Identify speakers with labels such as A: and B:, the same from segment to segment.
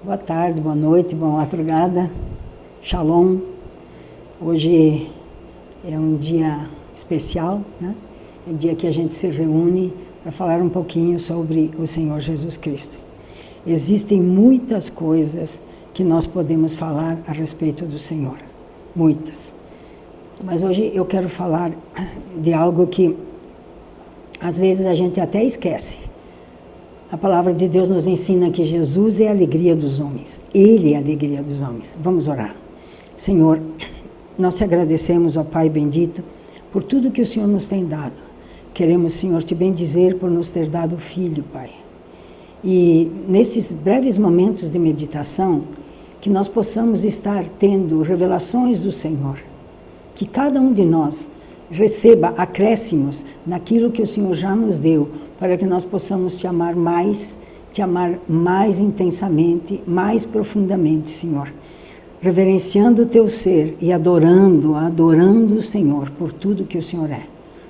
A: Boa tarde, boa noite, boa madrugada. Shalom. Hoje é um dia especial, né? É um dia que a gente se reúne para falar um pouquinho sobre o Senhor Jesus Cristo. Existem muitas coisas que nós podemos falar a respeito do Senhor. Muitas. Mas hoje eu quero falar de algo que às vezes a gente até esquece. A palavra de Deus nos ensina que Jesus é a alegria dos homens. Ele é a alegria dos homens. Vamos orar. Senhor, nós te agradecemos, ó Pai bendito, por tudo que o Senhor nos tem dado. Queremos, Senhor, te bendizer por nos ter dado o Filho, Pai. E nesses breves momentos de meditação, que nós possamos estar tendo revelações do Senhor. Que cada um de nós receba acréscimos naquilo que o Senhor já nos deu, para que nós possamos te amar mais intensamente, mais profundamente, Senhor. Reverenciando o teu ser e adorando o Senhor por tudo que o Senhor é.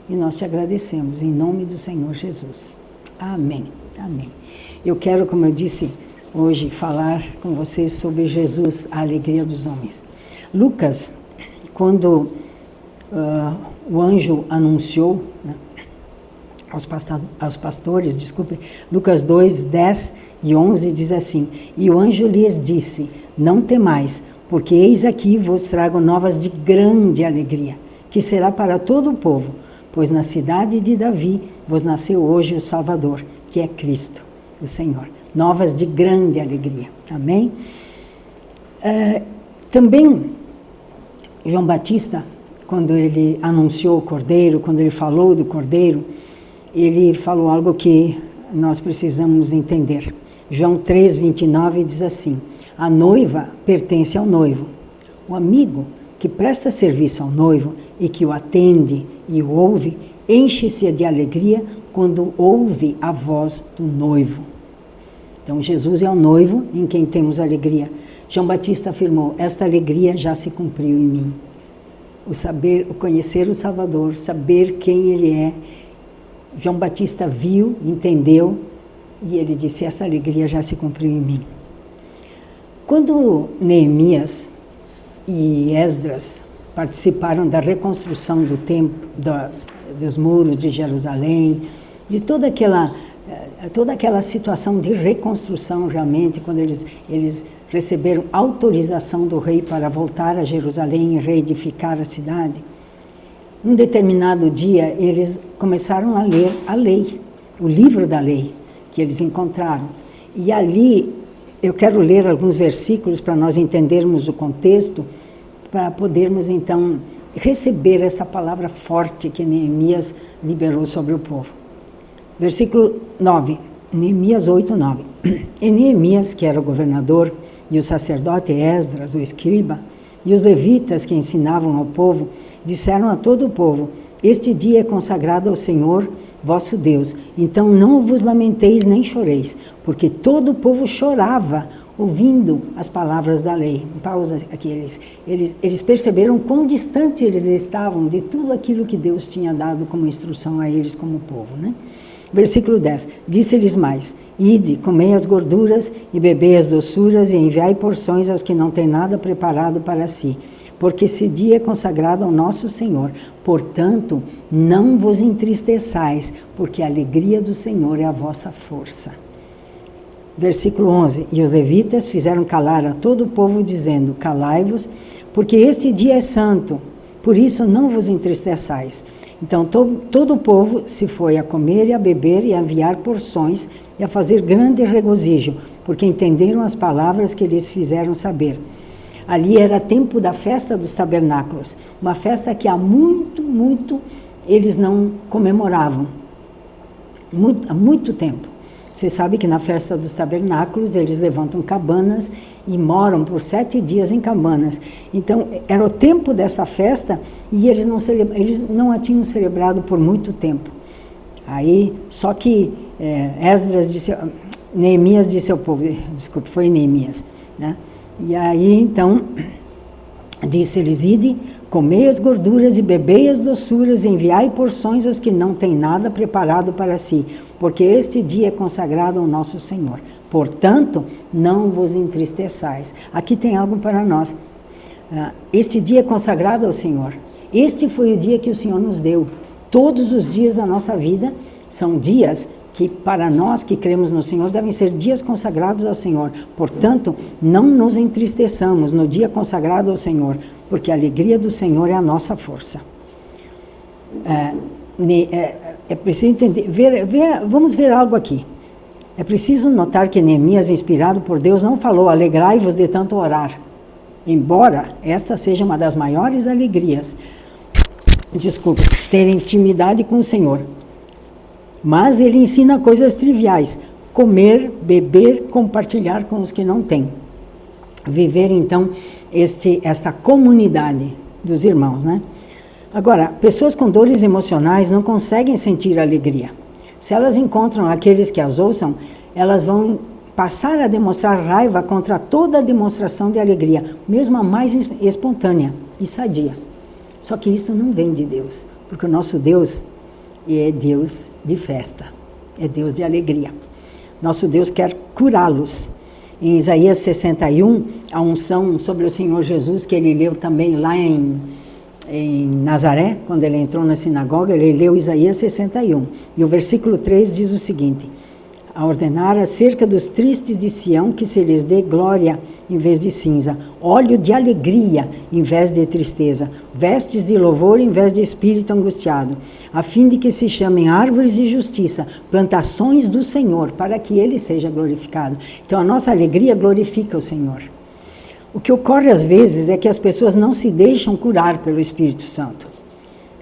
A: E nós te agradecemos, em nome do Senhor Jesus. Amém. Amém. Eu quero, como eu disse hoje, falar com vocês sobre Jesus, a alegria dos homens. Lucas, quando o anjo anunciou, né, aos pastores, Lucas 2, 10 e 11 diz assim: E o anjo lhes disse, não temais, porque eis aqui vos trago novas de grande alegria, que será para todo o povo, pois na cidade de Davi vos nasceu hoje o Salvador, que é Cristo, o Senhor. Novas de grande alegria. Amém? Também, João Batista, quando ele anunciou o Cordeiro, quando ele falou do Cordeiro, ele falou algo que nós precisamos entender. João 3, 29 diz assim: a noiva pertence ao noivo. O amigo que presta serviço ao noivo e que o atende e o ouve, enche-se de alegria quando ouve a voz do noivo. Então, Jesus é o noivo em quem temos alegria. João Batista afirmou: esta alegria já se cumpriu em mim. O conhecer o Salvador, saber quem Ele é. João Batista viu, entendeu, e ele disse: essa alegria já se cumpriu em mim. Quando Neemias e Esdras participaram da reconstrução do templo, dos muros de Jerusalém, de toda aquela situação de reconstrução realmente, quando eles receberam autorização do rei para voltar a Jerusalém e reedificar a cidade, um determinado dia eles começaram a ler a lei, o livro da lei que eles encontraram. E ali eu quero ler alguns versículos para nós entendermos o contexto, para podermos então receber esta palavra forte que Neemias liberou sobre o povo. Versículo 9, Neemias 8, 9. E Neemias, que era o governador, e o sacerdote Esdras, o escriba, e os levitas que ensinavam ao povo, disseram a todo o povo: este dia é consagrado ao Senhor, vosso Deus, então não vos lamenteis nem choreis, porque todo o povo chorava ouvindo as palavras da lei. Pausa aqui, eles perceberam quão distante eles estavam de tudo aquilo que Deus tinha dado como instrução a eles como povo, né? Versículo 10, disse-lhes mais: ide, comei as gorduras e bebei as doçuras e enviai porções aos que não têm nada preparado para si, porque esse dia é consagrado ao nosso Senhor. Portanto, não vos entristeçais, porque a alegria do Senhor é a vossa força. Versículo 11, e os levitas fizeram calar a todo o povo, dizendo: calai-vos, porque este dia é santo, por isso não vos entristeçais. Então todo o povo se foi a comer e a beber e a enviar porções e a fazer grande regozijo, porque entenderam as palavras que lhes fizeram saber. Ali era tempo da festa dos tabernáculos, uma festa que há muito eles não comemoravam, há muito tempo. Você sabe que na festa dos tabernáculos eles levantam cabanas e moram por 7 dias em cabanas. Então era o tempo dessa festa e eles não a tinham celebrado por muito tempo. Aí, só que Neemias disse ao povo, desculpe, foi Neemias, né? E aí então Disse-lhes: ide, comei as gorduras e bebei as doçuras, e enviai porções aos que não têm nada preparado para si, porque este dia é consagrado ao nosso Senhor. Portanto, não vos entristeçais. Aqui tem algo para nós. Este dia é consagrado ao Senhor. Este foi o dia que o Senhor nos deu. Todos os dias da nossa vida são dias que, para nós que cremos no Senhor, devem ser dias consagrados ao Senhor. Portanto, não nos entristeçamos no dia consagrado ao Senhor, porque a alegria do Senhor é a nossa força. É preciso entender, vamos ver algo aqui. É preciso notar que Neemias, inspirado por Deus, não falou: alegrai-vos de tanto orar. Embora esta seja uma das maiores alegrias, ter intimidade com o Senhor. Mas ele ensina coisas triviais: comer, beber, compartilhar com os que não têm. Viver, então, esta comunidade dos irmãos, né? Agora, pessoas com dores emocionais não conseguem sentir alegria. Se elas encontram aqueles que as ouçam, elas vão passar a demonstrar raiva contra toda a demonstração de alegria, mesmo a mais espontânea e sadia. Só que isso não vem de Deus, porque o nosso Deus é Deus de festa, é Deus de alegria. Nosso Deus quer curá-los. Em Isaías 61, a unção sobre o Senhor Jesus, que ele leu também lá em Nazaré, quando ele entrou na sinagoga, ele leu Isaías 61. E o versículo 3 diz o seguinte: a ordenar acerca dos tristes de Sião que se lhes dê glória em vez de cinza, óleo de alegria em vez de tristeza, vestes de louvor em vez de espírito angustiado, a fim de que se chamem árvores de justiça, plantações do Senhor, para que ele seja glorificado. Então a nossa alegria glorifica o Senhor. O que ocorre às vezes é que as pessoas não se deixam curar pelo Espírito Santo.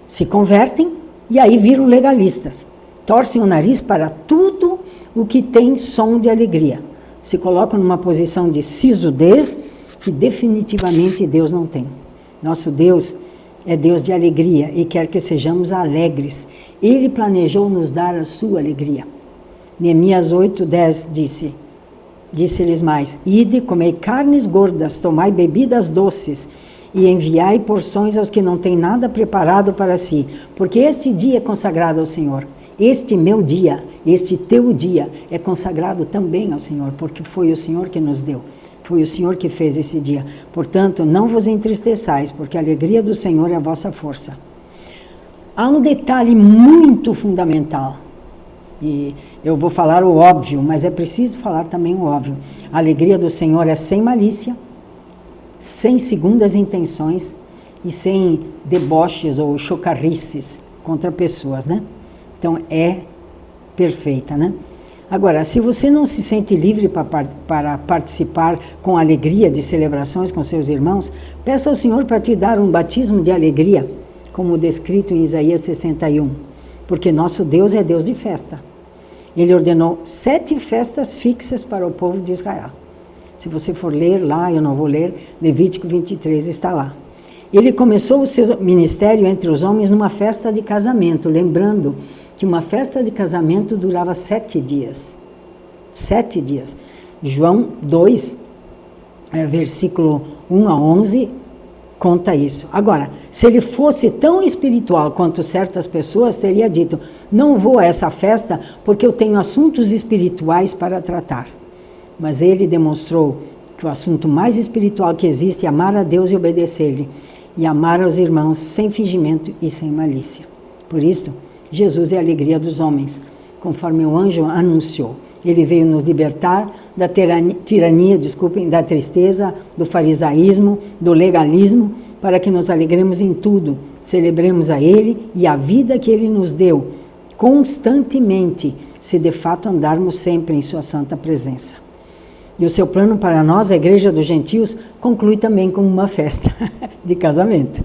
A: Se convertem e aí viram legalistas. Torcem o nariz para tudo o que tem som de alegria. Se colocam numa posição de sisudez que definitivamente Deus não tem. Nosso Deus é Deus de alegria e quer que sejamos alegres. Ele planejou nos dar a sua alegria. Neemias 8:10 disse-lhes mais: ide, comei carnes gordas, tomai bebidas doces e enviai porções aos que não têm nada preparado para si, porque este dia é consagrado ao Senhor. Este meu dia, este teu dia é consagrado também ao Senhor, porque foi o Senhor que nos deu, foi o Senhor que fez esse dia. Portanto, não vos entristeçais, porque a alegria do Senhor é a vossa força. Há um detalhe muito fundamental, e eu vou falar o óbvio, mas é preciso falar também o óbvio. A alegria do Senhor é sem malícia, sem segundas intenções e sem deboches ou chocarrices contra pessoas, né? Então, é perfeita, né? Agora, se você não se sente livre para participar com alegria de celebrações com seus irmãos, peça ao Senhor para te dar um batismo de alegria, como descrito em Isaías 61, porque nosso Deus é Deus de festa. Ele ordenou 7 festas fixas para o povo de Israel. Se você for ler lá, eu não vou ler, Levítico 23 está lá. Ele começou o seu ministério entre os homens numa festa de casamento, lembrando que uma festa de casamento durava 7 dias. 7 dias. João 2, versículo 1 a 11, conta isso. Agora, se ele fosse tão espiritual quanto certas pessoas, teria dito: não vou a essa festa porque eu tenho assuntos espirituais para tratar. Mas ele demonstrou que o assunto mais espiritual que existe é amar a Deus e obedecer-lhe, e amar aos irmãos sem fingimento e sem malícia. Por isso, Jesus é a alegria dos homens, conforme o anjo anunciou. Ele veio nos libertar da tirania, da tristeza, do farisaísmo, do legalismo, para que nos alegremos em tudo, celebremos a Ele e a vida que Ele nos deu, constantemente, se de fato andarmos sempre em Sua santa presença. E o seu plano para nós, a Igreja dos Gentios, conclui também com uma festa de casamento.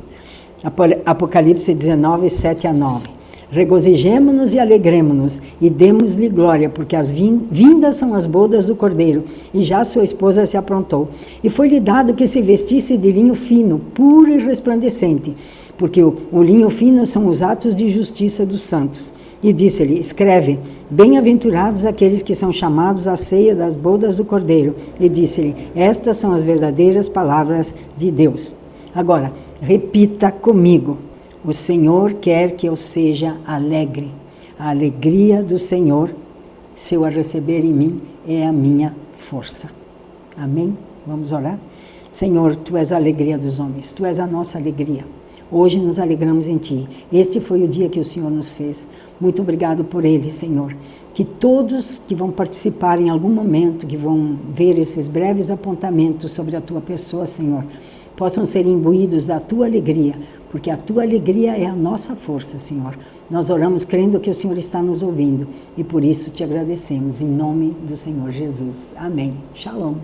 A: Apocalipse 19, 7 a 9. Regozijemo-nos e alegremo-nos e demos-lhe glória, porque as vindas são as bodas do Cordeiro, e já sua esposa se aprontou. E foi-lhe dado que se vestisse de linho fino, puro e resplandecente, porque o linho fino são os atos de justiça dos santos. E disse-lhe: escreve, bem-aventurados aqueles que são chamados à ceia das bodas do Cordeiro. E disse-lhe: estas são as verdadeiras palavras de Deus. Agora, repita comigo. O Senhor quer que eu seja alegre. A alegria do Senhor, se eu a receber em mim, é a minha força. Amém? Vamos orar? Senhor, Tu és a alegria dos homens. Tu és a nossa alegria. Hoje nos alegramos em Ti. Este foi o dia que o Senhor nos fez. Muito obrigado por ele, Senhor. Que todos que vão participar em algum momento, que vão ver esses breves apontamentos sobre a Tua pessoa, Senhor, possam ser imbuídos da Tua alegria, porque a Tua alegria é a nossa força, Senhor. Nós oramos crendo que o Senhor está nos ouvindo e por isso Te agradecemos, em nome do Senhor Jesus. Amém. Shalom.